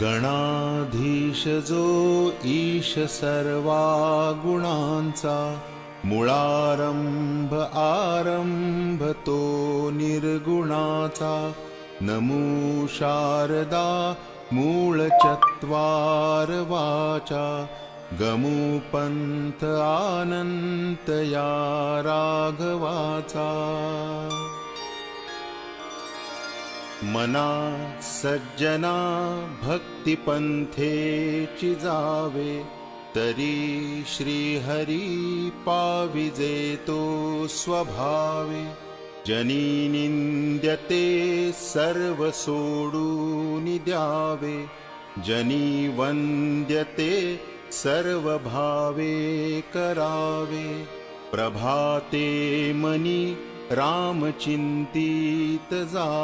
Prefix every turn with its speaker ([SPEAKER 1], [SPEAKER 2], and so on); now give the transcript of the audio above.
[SPEAKER 1] गणाधीश जो ईश सर्वा गुणांचा, मुळारंभ आरंभ तो निर्गुणाचा. नमो शारदा मूळ चत्वार वाचा, गमो पंथ आनंत या राघवाचा. मना सज्जना भक्तिपंथेची जावे, तरी श्रीहरी पाविजे तो स्वभावे. जनी निंद्यते सर्व सोडून द्यावे, जनी वंद्यते सर्व भावे करावे. प्रभाते मनी रामचिंतित जा